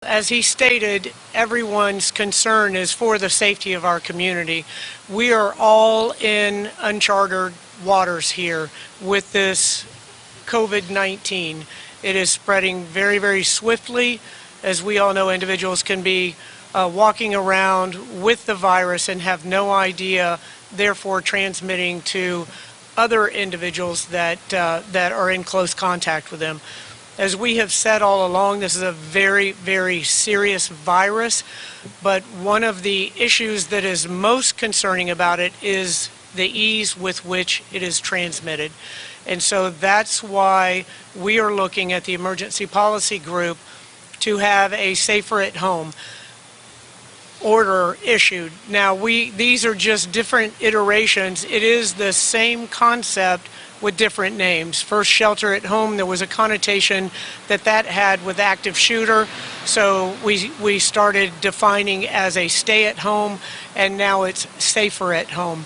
As he stated, everyone's concern is for the safety of our community. We are all in uncharted waters here with this COVID-19. It is spreading very, very swiftly. As we all know, individuals can be walking around with the virus and have no idea, therefore transmitting to other individuals that are in close contact with them. As we have said all along, this is a very, very serious virus, but one of the issues that is most concerning about it is the ease with which it is transmitted. And so that's why we are looking at the Emergency Policy Group to have a safer at home order issued. Now, these are just different iterations. It is the same concept with different names. First, shelter at home, there was a connotation that had with active shooter, so we started defining as a stay at home, and now it's safer at home.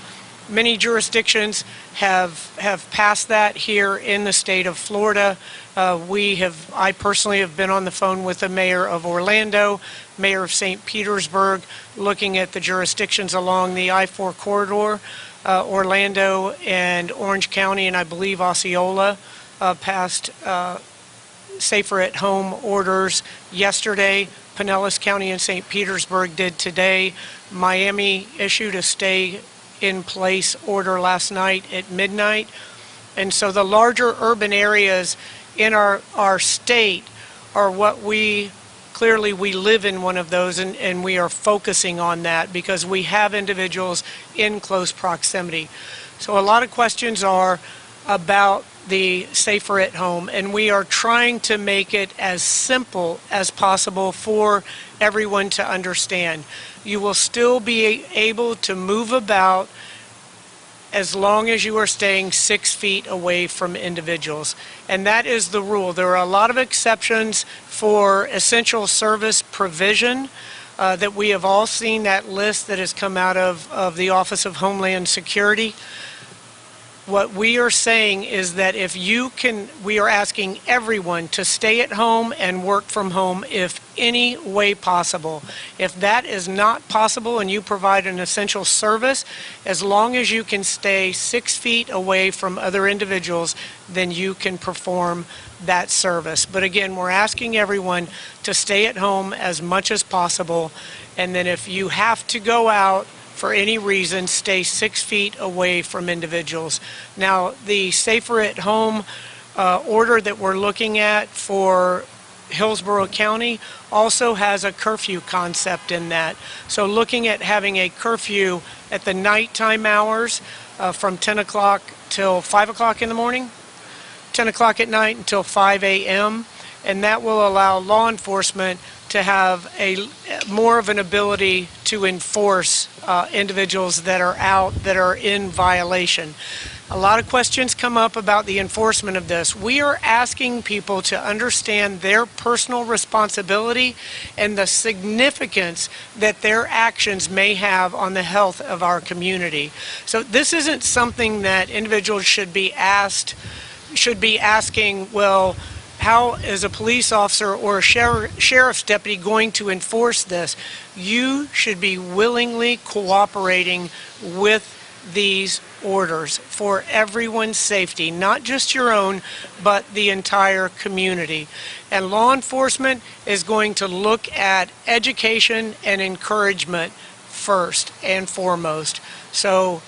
Many jurisdictions have passed that here in the state of Florida. I personally have been on the phone with the mayor of Orlando, mayor of St. Petersburg, looking at the jurisdictions along the I-4 corridor. Orlando and Orange County, and I believe Osceola passed safer at home orders yesterday. Pinellas County and St. Petersburg did today. Miami issued a stay in place order last night at midnight. And so the larger urban areas in our state are what clearly we live in one of those, and we are focusing on that because we have individuals in close proximity. So a lot of questions are about the safer at home, and we are trying to make it as simple as possible for everyone to understand. You will still be able to move about as long as you are staying 6 feet away from individuals. And that is the rule. There are a lot of exceptions for essential service provision that we have all seen, that list that has come out of the Office of Homeland Security. What we are saying is that we are asking everyone to stay at home and work from home if any way possible. If that is not possible and you provide an essential service, as long as you can stay 6 feet away from other individuals, then you can perform that service. But again, we're asking everyone to stay at home as much as possible, and then if you have to go out for any reason, stay 6 feet away from individuals. Now, the safer at home order that we're looking at for Hillsborough County also has a curfew concept in that. So looking at having a curfew at the nighttime hours from 10 o'clock till 5 o'clock in the morning, 10 o'clock at night until 5 a.m., and that will allow law enforcement to have more of an ability to enforce individuals that are out, that are in violation. A lot of questions come up about the enforcement of this. We are asking people to understand their personal responsibility and the significance that their actions may have on the health of our community. So this isn't something that individuals should be asking, well, how is a police officer or a sheriff's deputy going to enforce this? You should be willingly cooperating with these orders for everyone's safety, not just your own, but the entire community. And law enforcement is going to look at education and encouragement first and foremost. So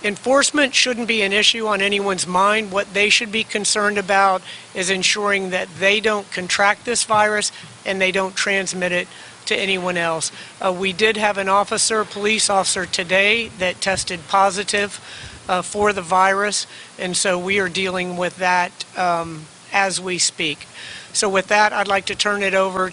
enforcement shouldn't be an issue on anyone's mind. What they should be concerned about is ensuring that they don't contract this virus and they don't transmit it to anyone else. We did have an police officer today that tested positive for the virus, and so we are dealing with that as we speak. So with that, I'd like to turn it over